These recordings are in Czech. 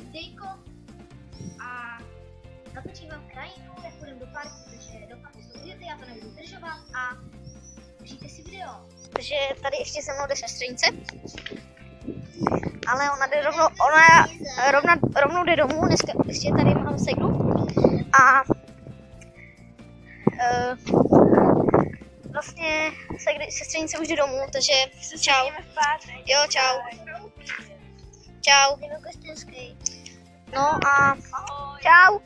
videjko a natočím vám krajinu, jak půjdeme do parku, takže doufám, že to uvidíte, já to nebudu zdržovat a užijte si video. Takže tady ještě se mnou jde sestřenice, ale ona jde rovnou jde domů, dneska ještě tady mám seglu a vlastně sestřenice už jde domů, takže čau. Jo, čau. Čau. No a čau.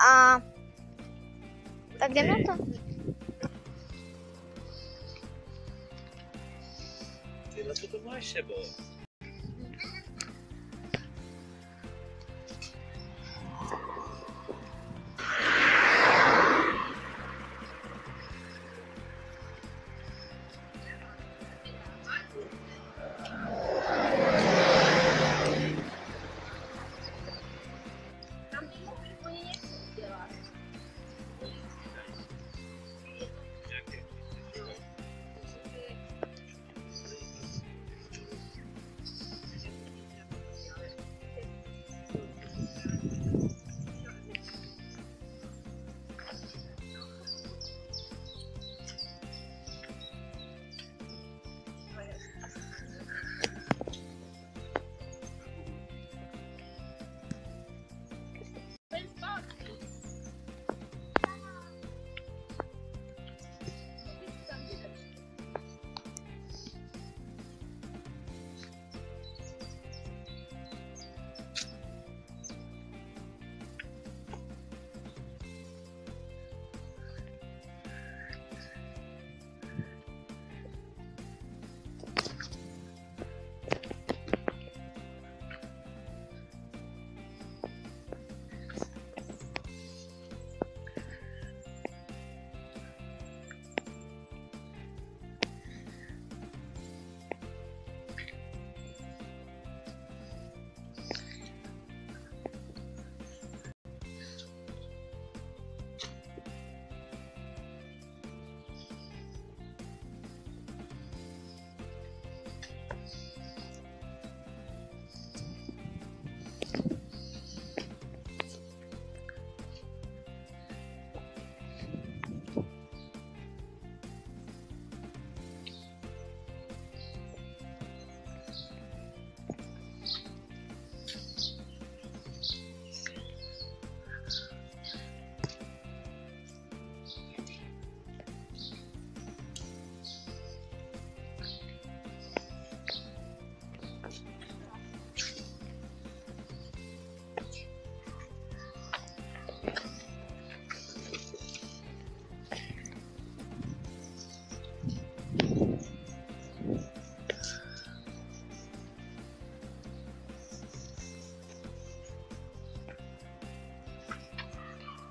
A tak jdem na to. Ty na co to máš, Šebo?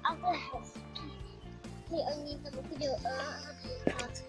A to je hezký. Oni tam chodili na práci.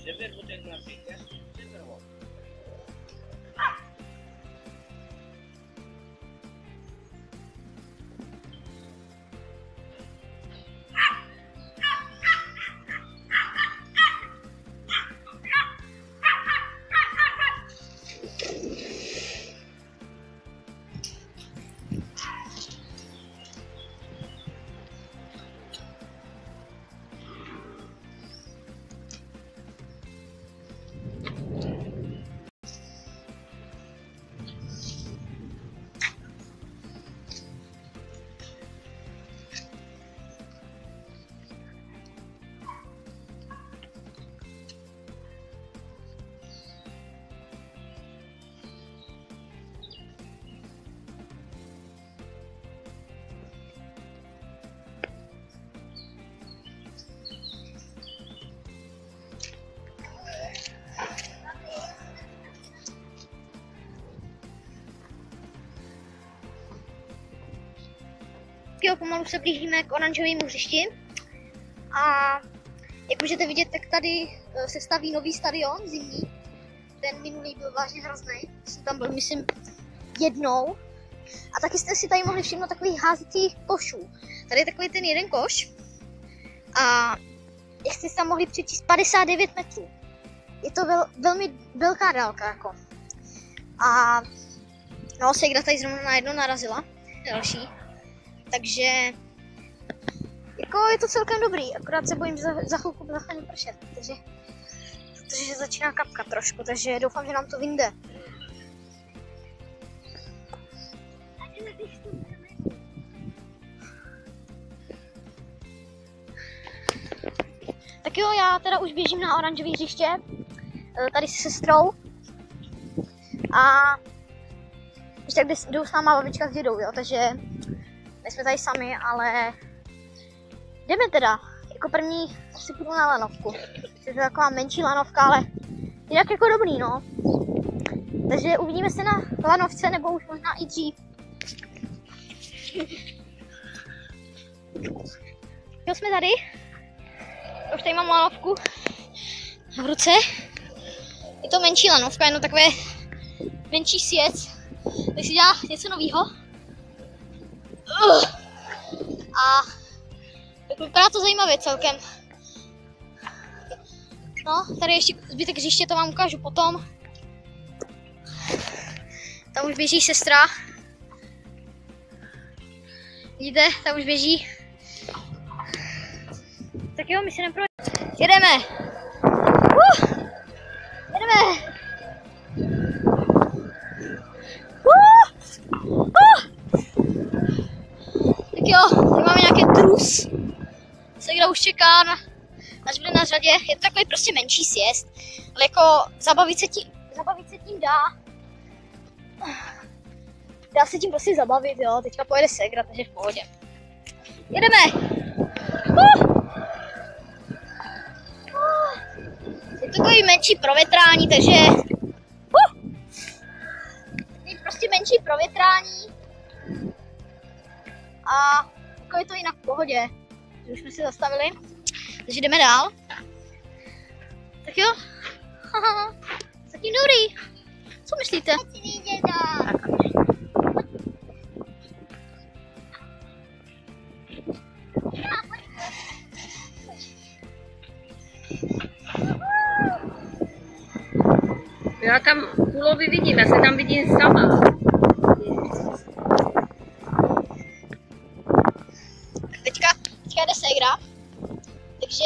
Sever mudah grafiknya, sever mau. Jo, pomalu se blížíme k oranžovému hřišti. A jak můžete vidět, tak tady se staví nový stadion zimní. Ten minulý byl vážně hrozný. Jsem tam byl, myslím, jednou. A taky jste si tady mohli všimnout takových házecích košů. Tady je takový ten jeden koš. A jak jste si tam mohli přečíst 59 metrů. Je to velmi velká dálka jako. A no, Segra tady zrovna na jedno narazila. Další. Takže jako je to celkem dobrý, akorát se bojím, že za chvilku začne pršet, protože začíná kapkat trošku, takže doufám, že nám to vyjde. Tak jo, já teda už běžím na oranžové hřiště, tady se sestrou. A ještě tak jdou s náma babička s dědou, jo, takže nejsme tady sami, ale jdeme teda. Jako první asi půjdu na lanovku. Je to taková menší lanovka, ale jinak jako dobrý, no. Takže uvidíme se na lanovce, nebo už možná i dřív. Jo, jsme tady. Už tady mám lanovku v ruce. Je to menší lanovka, jenom takové menší sjezd. Tak si dělá něco novýho. A tak vypadá to zajímavě celkem. No, tady ještě zbytek hřiště, to vám ukážu potom. Tam už běží sestra. Vidíte, tam už běží. Tak jo, my se jdeme projít. Jedeme! Jedeme! Tak jo, tady máme nějaký trus. Segra už čeká, až bude na řadě. Je to takový prostě menší sjezd, ale jako zabavit se tím dá. Dá se tím prostě zabavit, jo. Teďka pojede Segra, takže v pohodě. Jedeme! Je to takový menší provětrání, takže je prostě menší provětrání. A jako je to jinak v pohodě. Už jsme si zastavili, takže jdeme dál. Tak jo, zatím dobrý. Co myslíte? Já tam kulovi vidím, já se tam vidím sama. Teďka jde Segra, takže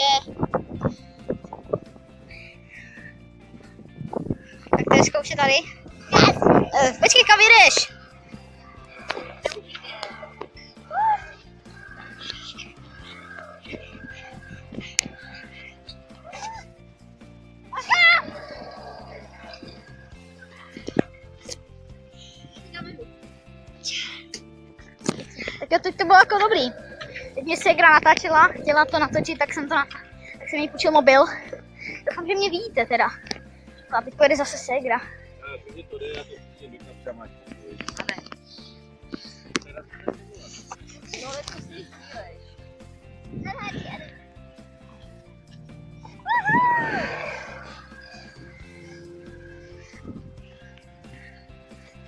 tak to je zkoušet tady. Počkej, kam jdeš? Tak jo, teď to bylo jako dobrý. Teď mě Segra natáčela, chtěla to natočit, tak jsem jí půjčil mobil. Doufám, že mě vidíte teda. A teď pojede zase Segra.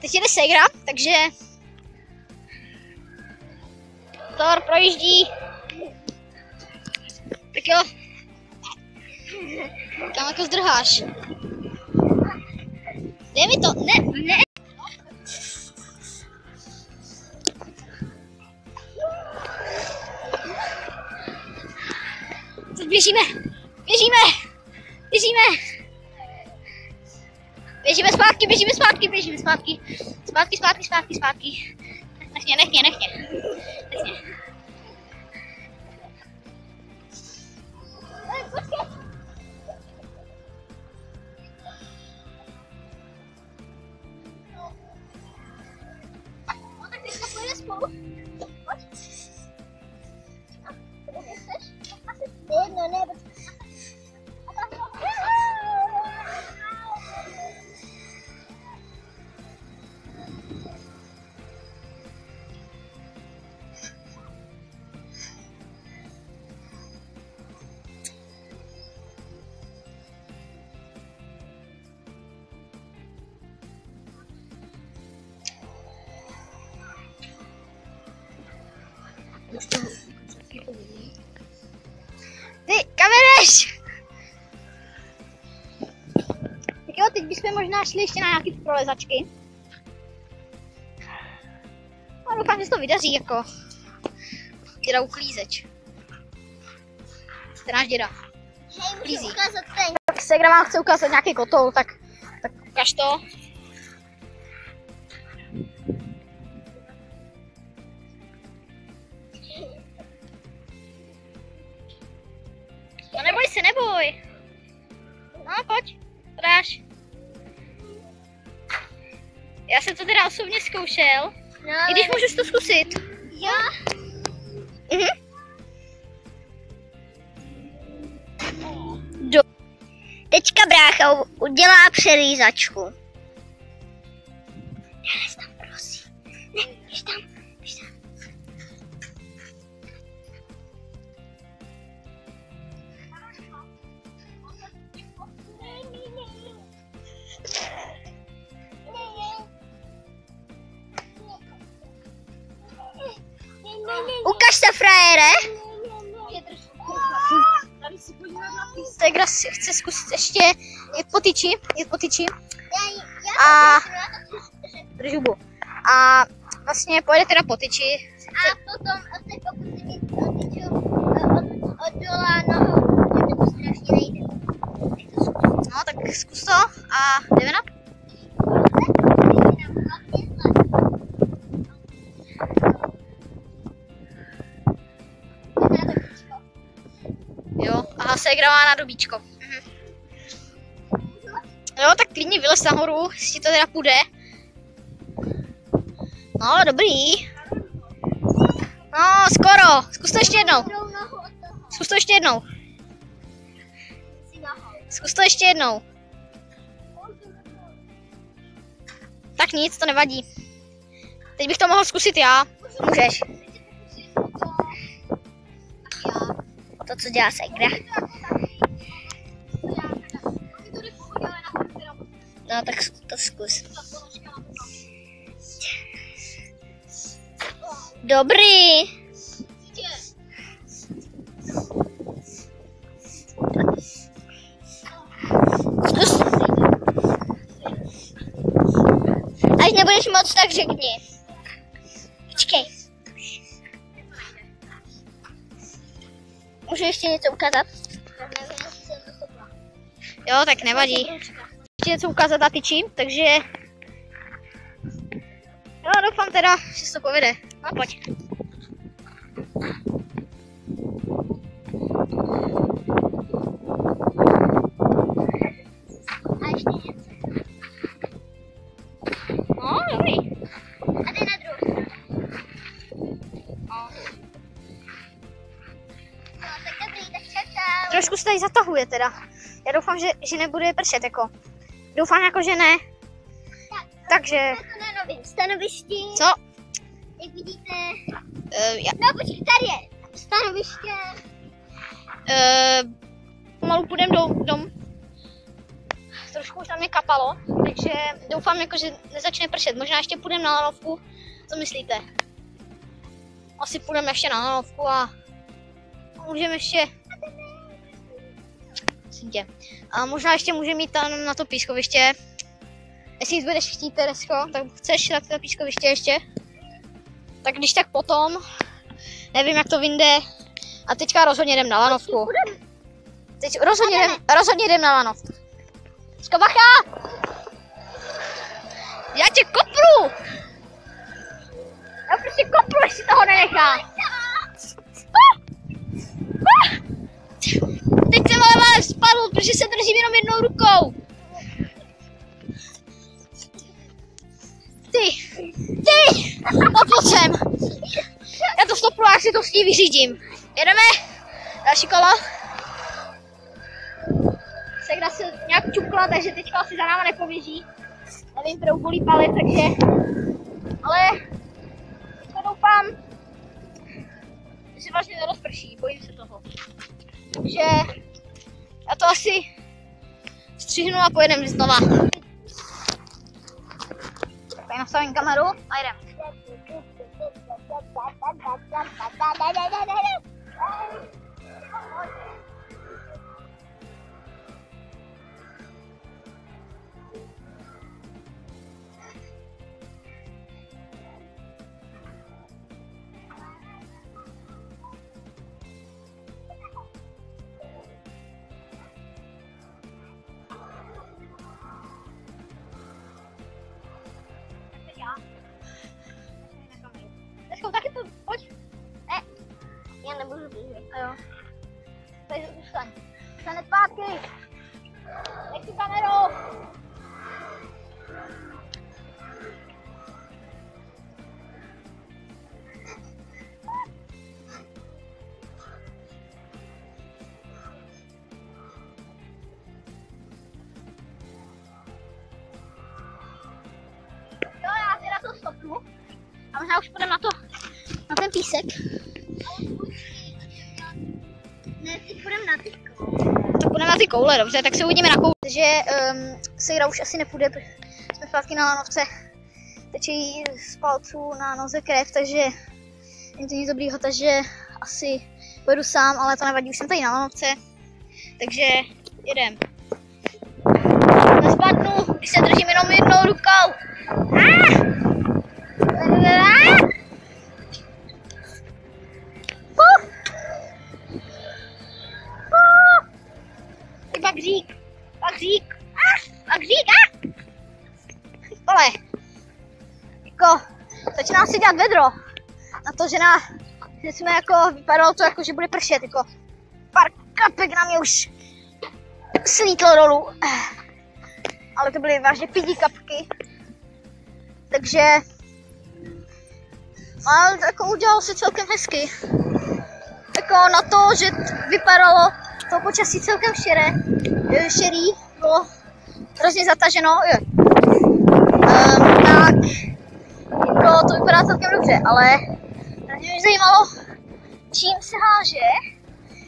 Teď jede Segra, takže Thor projíždí. Tak jo. Kam jako zdrháš? Dej mi to, ne. Teď běžíme. Běžíme zpátky. Zpátky. Nechně. Ty, kamereš! Tak jo, teď bychom možná šli ještě na nějaký prolezačky. A doufám, že se to vydaří jako děda uklízeč. To je náš děda. Hej, můžu ukázat ten. Tak Segra vám chce ukázat nějaký kotoul, tak ukaž to. No neboj se, neboj. No pojď, to dáš. Já jsem to teda osobně zkoušel, No, i když můžu to zkusit. jo. Teďka brácha udělá přerýzačku. Nelez tam, prosím. Ne, běž tam, běž tam. Ukaž se, frajere. Segra si chce zkusit ještě jet po tyči. A drž hubu. A vlastně pojede teda po tyči. A potom se pokusím od dola nohou, že mi to strašně nejde. No tak zkus to a jdeme na. Jo, aha, Segra má na dobíčko. Jo, tak klidně vylez nahoru, jestli to teda půjde. No, dobrý. No, skoro. Zkus to ještě jednou. Zkus to ještě jednou. Zkus to ještě jednou. Tak nic, to nevadí. Teď bych to mohl zkusit já. Můžeš. To, co dělá Segra. No, tak to zkus. Dobrý. Zkus. Až nebudeš moc, tak řekni. Počkej. Můžu ještě něco ukázat? Jo, tak nevadí. Ještě něco ukázat na tyči, takže... Jo, doufám teda, že se to povede. No, pojď. A ještě něco. No, dobrý. A jde na druhou stranu. No, tak dobrý, tak čekám. Trošku se tady zatahuje teda. Já doufám, že nebude pršet, jako. Doufám jako, že ne. Takže... To na novém stanovišti. Co? Jak vidíte. Já, No počkej, tady je stanoviště. pomalu půjdem dom. Trošku už na mě kapalo, takže doufám, jako, že nezačne pršet. Možná ještě půjdeme na lanovku. Co myslíte? Asi půjdeme ještě na lanovku a můžeme ještě... A možná ještě můžeme jít tam na to pískoviště. Jestli jít budeš chtít, Teresko, tak chceš na to pískoviště ještě? Tak když tak potom, nevím jak to vyjde. A teďka rozhodně jdem na lanovku. Teď rozhodně jdem na lanovku. Teďka bacha! Já tě kopru! Já prostě kopru, jestli toho nenechám. Teď jsem ale spadl, protože se držím jenom jednou rukou. Ty, no pojď sem. Já to stopnu, jak si to s ní vyřídím. Jedeme, další kolo. Segra se nějak čukla, takže teďka asi za náma nepoběží. Nevím, kterou bolí palec, takže... Ale teďka doufám, že se vlastně nerozprší, bojím se toho. Takže já to asi střihnu a pojedeme znova. Tak nastavím kameru a jdem. Dneska taky to, pojď. Ne, já nebudu blíže. A jo. Takže zůstaň. Zůstaň zpátky. Nech tu kameru. Jo, já si na to stopnu. A možná už půjdeme na ten písek. Ne, teď půjdeme na ty koule. Tak půjdeme na ty koule, dobře, tak se uvidíme na koule. Takže Segra už asi nepůjde, jsme zpátky na lanovce. Teče jí z palců na noze krev, takže není to nic dobrýho, takže asi pojedu sám, ale to nevadí, už jsem tady na lanovce. Takže jedem. Nespadnu, když se držím jenom jednou rukou. Bagřík. Ale, jako, začíná si dělat vedro. Na to, že jsme jako, vypadalo to jako, že bude pršet, jako, pár kapek na mě už slítlo dolů. Ale to byly vážně 5 kapky. Takže, ale jako udělalo se celkem hezky. Jako na to, že vypadalo to počasí celkem šerý, bylo hrozně zataženo, tak jako to vypadá celkem dobře, ale mě zajímalo, čím se háže.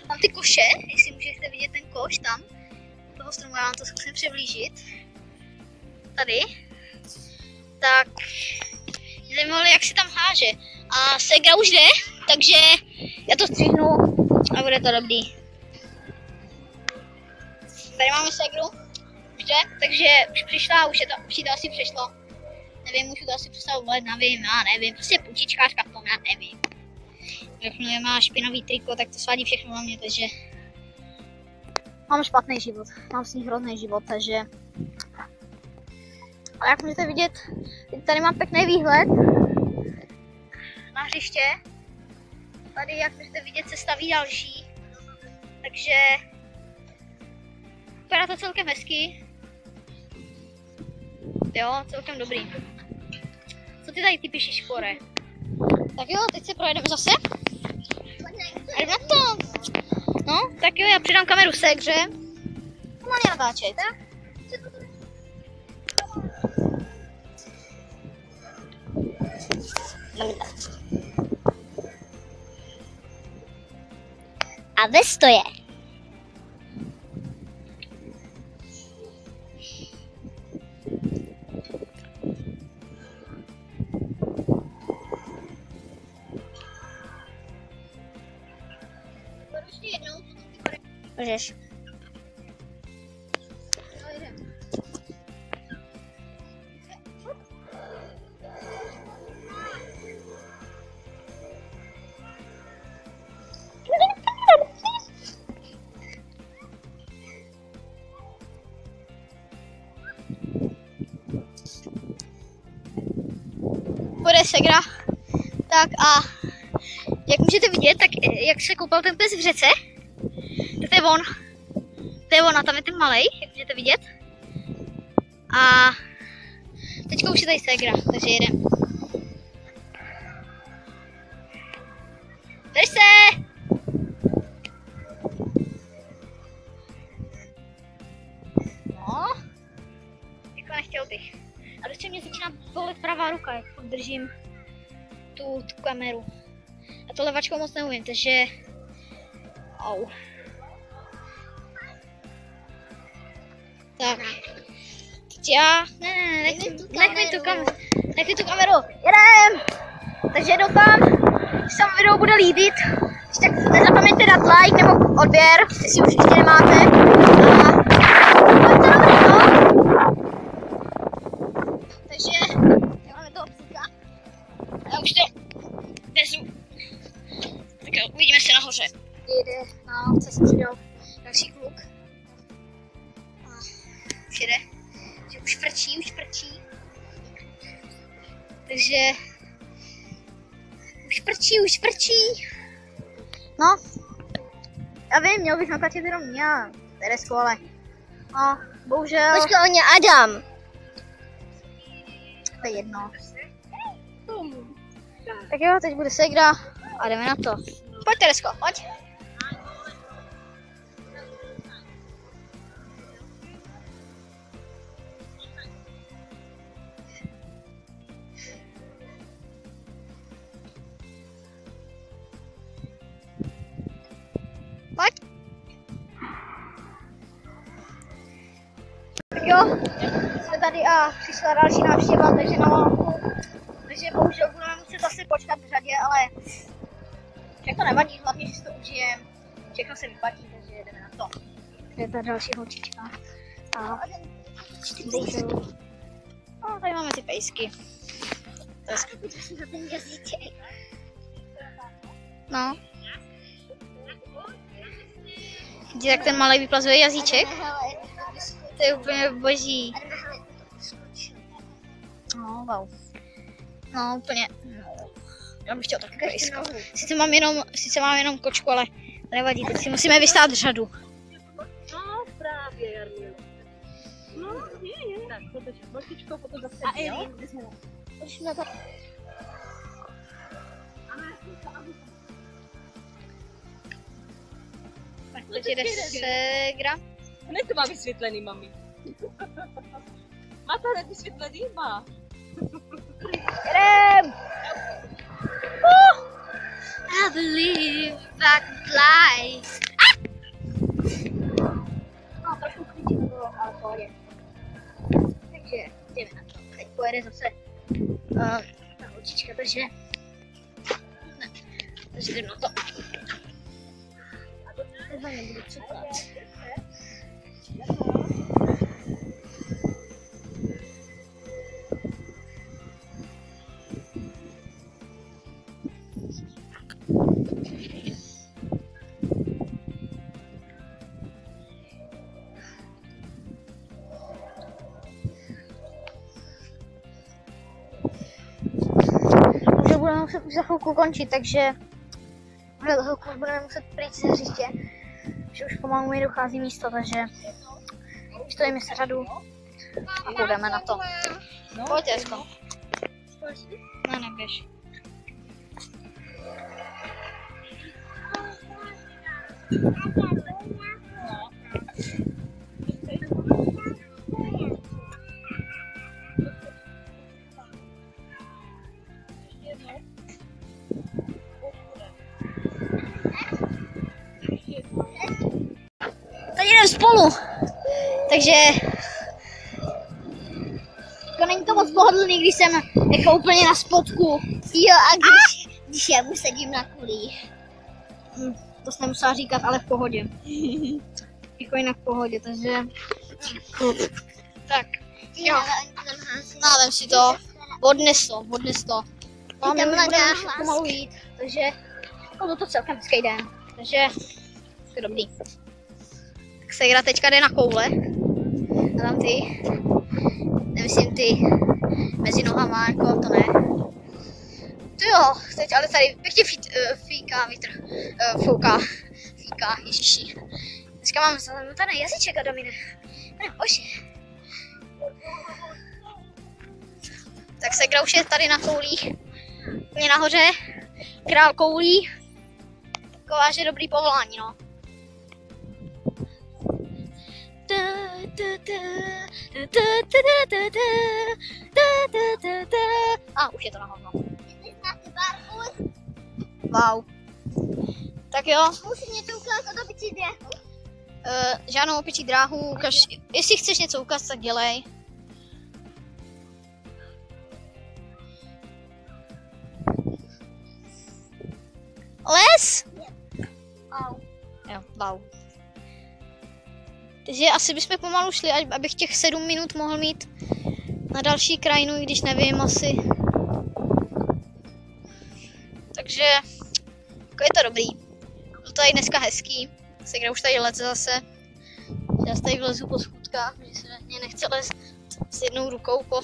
Tam ty koše, jestli můžete vidět ten koš tam, toho stromu, já vám to zkusím přiblížit, tady, tak mě zajímalo, jak se tam háže. A Segra už jde, takže já to střihnu a bude to dobrý. Tady máme Segru, už jde, takže už přišla, už jí to asi přešlo. Nevím, můžu to asi představit, nevím, prostě půjčičkářka v tom, já nevím. Všechno má špinavý triko, tak to svádí všechno na mě, takže mám špatný život, mám s ní hrozný život, takže ale jak můžete vidět, tady mám pěkný výhled na hřiště. Tady, jak můžete vidět, se staví další, takže vypadá to celkem hezky. Jo, celkem dobrý. Co ty tady píšeš, Špore? Tak jo, teď se projedeme zase. Jdem na to. No, tak jo, já přidám kameru Segře. Pomalě natáčej, tak? A ves to je. Můžeš. Bude Segra. Tak a jak můžete vidět, tak jak se koupal ten pes v řece, tak to je on. To je on a tam je ten malej, jak můžete vidět. A teďka už je tady Segra, takže jedem. Drž se! No, jako nechtěl bych. A dočem mě začíná bolet pravá ruka, jak držím tu kameru. A to levačkou moc neumím, takže au. Tak. Teď já... Ne, nech mi tu kameru. Jedem! Takže jdu tam. se vám video bude líbit, tak nezapomeňte dát like nebo odběr, jestli už ještě nemáte. Takže máme toho psíka. Já už to vezu. Tak jo, uvidíme se nahoře. Jde na co se přidal další kluk. Už jede. Že už frčí. Takže už frčí. No, já vím, měl bych natáčet jenom mě a Teresku, ale no, bohužel. Počkej, on je Adam. To je jedno. Tak jo, teď bude segra a jdeme na to. Pojď Teresko, pojď. Pojď. Tak jo, jsme tady a přišla další návštěva, takže na válku. Takže bohužel budeme muset zase počkat v řadě, ale všechno nevadí, hlavně, že si to užijem. Všechno se vyplatí, takže jdeme na to. Je ta další holčička. A bohužel. No, tady máme ty pejsky. To je skvělé. No. Vidíte, jak ten malý vyplazuje jazyček? To je úplně boží. No, wow. No, úplně. Já bych chtěl taky pejsko. Sice mám jenom kočku, ale to nevadí, teď si musíme vystát řadu. No, právě, Jarmilo. No, je. Tak, protože bolčičkou potom zase jo? Tak, teď jde segra. Hned to má vysvětlený, mami. Má to hned vysvětlený? Má. Jdem! I believe I can fly. No, trošku klíčí to bylo, ale pohodě. Takže jdeme na to. Teď pojede zase ta holčička, takže jdeme na to. A to třeba nebudu příklad. Budeme muset už za chvilku končit, takže za chvilku budeme muset pryč ze hřiště, že už pomalu mi dochází místo, takže stojíme se řadu a půjdeme na to. Pojď, Jesko. Ne, neběž. Teď jdeme spolu, takže to není to moc pohodlný, když jsem jako úplně na spodku. Jo, a když já mu sedím na kulích. To jsem musela říkat, ale v pohodě. Jako jinak v pohodě, takže tak, jo. Vem si to, odnes to. Máme budeme pomalu jít, takže jako to celkem hezký den, takže to je dobrý. Tak Segra teďka jde na koule. A tam ty, nemyslím ty mezi nohama, jako to ne. To jo, teď ale tady pěkně fíká vítr, fíká, ježiši. Dneska mám zamotaný jazyček, Adamine. Bože. Tak Segra už je tady na koulích, úplně nahoře, král koulí. Taková, že dobrý povolání, no. A už je to na hovno. Wow. Tak jo. Musím něco ukázat o opičí dráhu. Žádnou opičí dráhu. Jestli chceš něco ukázat, tak dělej. Les! Au. Jo, wow. Takže asi bychom pomalu šli, abych těch 7 minut mohl mít na další krajinu, i když nevím asi. Takže jako je to dobrý. To je dneska hezký. Segra už tady leze zase. Já tady vlezu po schůdkách, že se mě nechce lézt s jednou rukou po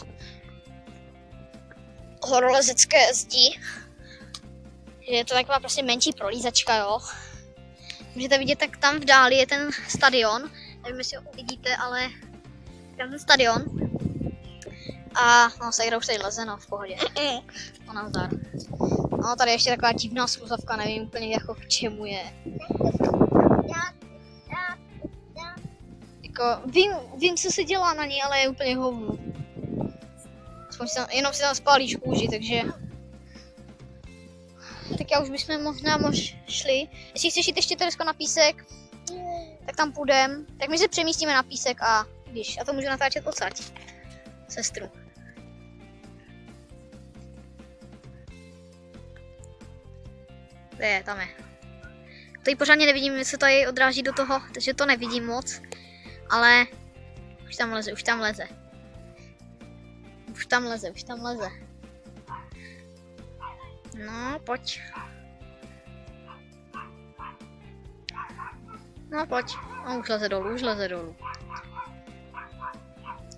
horolezecké zdi. Že je to taková prostě menší prolízačka, jo. Můžete vidět, tak tam v dáli je ten stadion. Nevím, jestli ho uvidíte, ale tam ten stadion. A no, Segra už tady leze, no, v pohodě. No, nazdar. No, tady ještě taková divná sluzavka, nevím úplně jako k čemu je. Jako, vím, co se dělá na ní, ale je úplně hovno. Jenom si tam spálíš kůži, takže... Tak já už bychom možná šli. Jestli chceš jít ještě Teresko na písek, tak tam půjdem. Tak my se přemístíme na písek a víš, já to můžu natáčet odsaď. Sestru. Tam je. Tady pořádně nevidím, jestli to tady odráží do toho, takže to nevidím moc. Ale už tam leze, už tam leze. Už tam leze, už tam leze. No, pojď. No, pojď. No, už leze dolů, už leze dolů.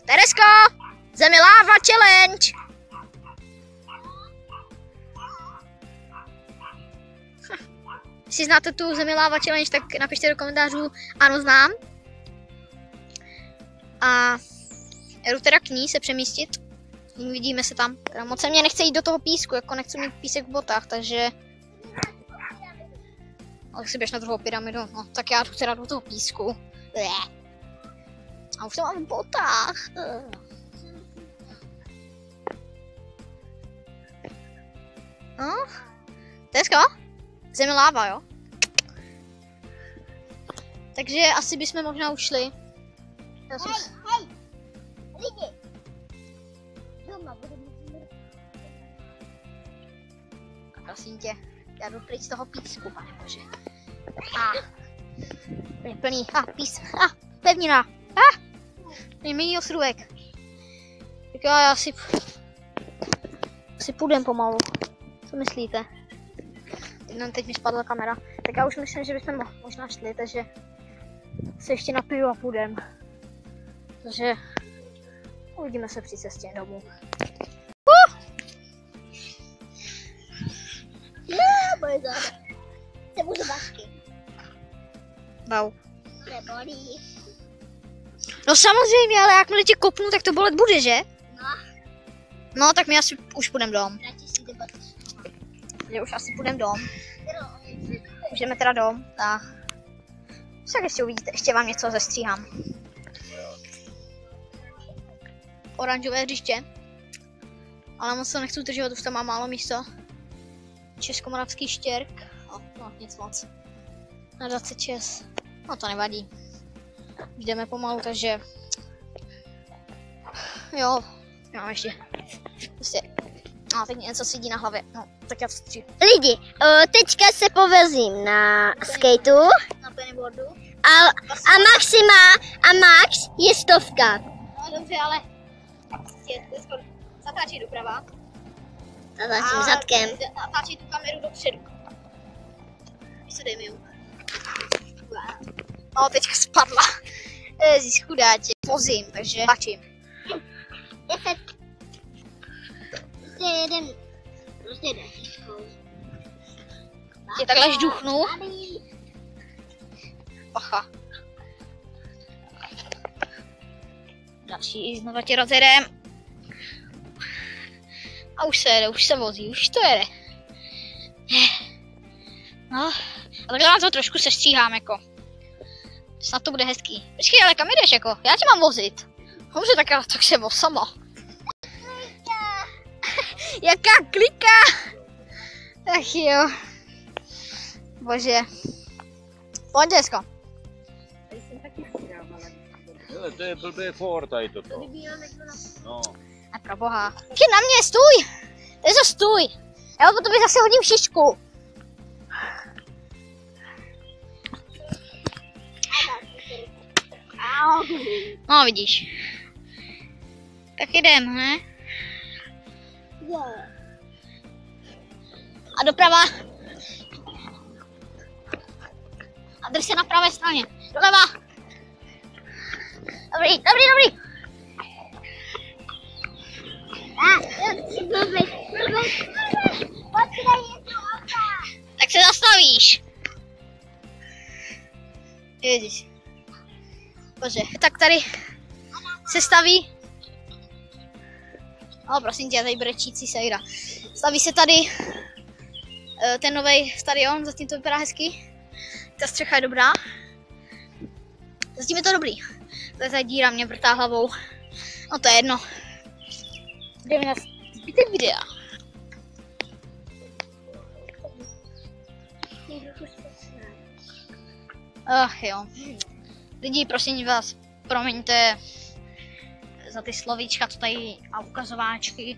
Teresko! Zemi láva challenge! Jestli znáte tu Zemi láva challenge, tak napište do komentářů, ano, znám. A jdu teda k ní se přemístit. Uvidíme se tam. Teda moc se mě nechce jít do toho písku, jako nechci mít písek v botách, takže... Ale si běž na druhou pyramidu, no tak já jdu teda do toho písku. A už to mám v botách. No, Teresko? Zemi láva, jo? Takže asi bychom možná ušli. Hej, lidi. Doma budeme. Prosím tě, já jdu pryč z toho písku, pane bože. A je plný, pevnina, nejméně ostrůvek. Tak já si půjdem pomalu, co myslíte? Teď mi spadla kamera, tak já už myslím, že bychom možná šli, takže se ještě napiju a půjdem. Takže uvidíme se při cestě domů. Moje záda. Se budu bašky. Wow. Nebolí. No samozřejmě, ale jakmile tě kopnu, tak to bolet bude, že? No. No, tak my asi už půjdeme dom. Radši si debatu. Takže už asi půjdeme dom. Už jdeme teda dom, tak. Tak ještě uvidíte, ještě vám něco zestříhám. Oranžové hřiště. Ale moc to nechci udržovat, už tam má málo místa. Českomoravský štěrk. No, nic moc. Na 26. No to nevadí. Už jdeme pomalu, takže... Jo, mám ještě. Prostě... No, teď něco svítí na hlavě. No, tak já to stříhám. Lidi, teďka se povezím na skateu. Na pennyboardu. A Max je 100. No dobře, ale... Zatáčí doprava. Zatáčím zadkem. Natáčí tu kameru dopředu. Víš co, dej mi ju. No, teďka spadla. Ježíš, chudáče. Pozím, takže tačím. 10. Jeden. Prostě jeden. Tě takhle žduchnu. Pacha. Další, znova tě rozjedem. A už se jede, už se vozí, už to jede. No, a takhle to trošku sestříhám, jako. Snad to bude hezký. Počkej, ale kam jdeš, jako? Já tě mám vozit. Dobře, tak se voz sama. Jaká klika! Ach jo. Bože. Pojď, Desko. Hele, to je blbý for tady toto. No. A pro boha. Počkej na mě, stůj! Tezo, stůj! Já po tobě zase hodím šišku. No vidíš. Tak jdem, ne? A doprava. A drž se na pravé straně. Doleva. Dobrý. Tak se zastavíš. Ježiš. Bože, tak tady se staví. No prosím tě, tady brečící sejra. Staví se tady ten nový stadion, zatím to vypadá hezky. Ta střecha je dobrá. Zatím je to dobrý. To je ta díra, mě vrtá hlavou. No to je jedno. Jdeme na zbytek videa. Ach jo. Lidi, prosím vás, promiňte za ty slovíčka, co tady a ukazováčky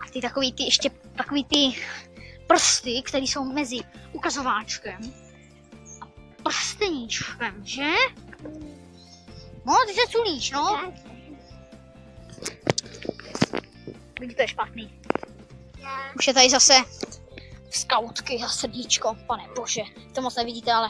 a ty takový ty prsty, které jsou mezi ukazováčkem a prsteníčkem, že? No, ty se culíš, no. Vidíte, to je špatný. Už je tady zase skautky a srdíčko, pane bože. To moc nevidíte, ale...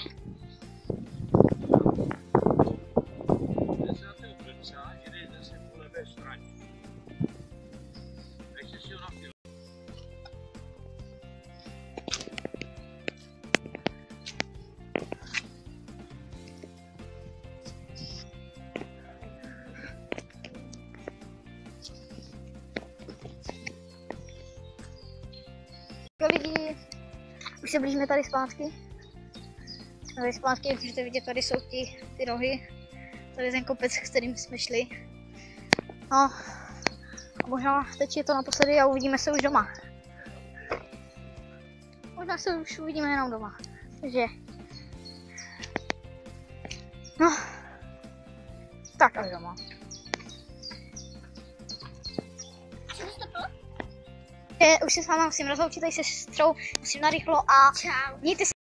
Lidi, už se blížíme tady zpátky. Tady zpátky, jak můžete vidět, tady jsou ty rohy. Tady je ten kopec, s kterým jsme šli. No, a možná teď je to naposledy a uvidíme se už doma. Možná se už uvidíme jenom doma. Takže, no, tak až doma. Už se s váma musím rozloučit tady se sestrou, musím narychlo a mějte se.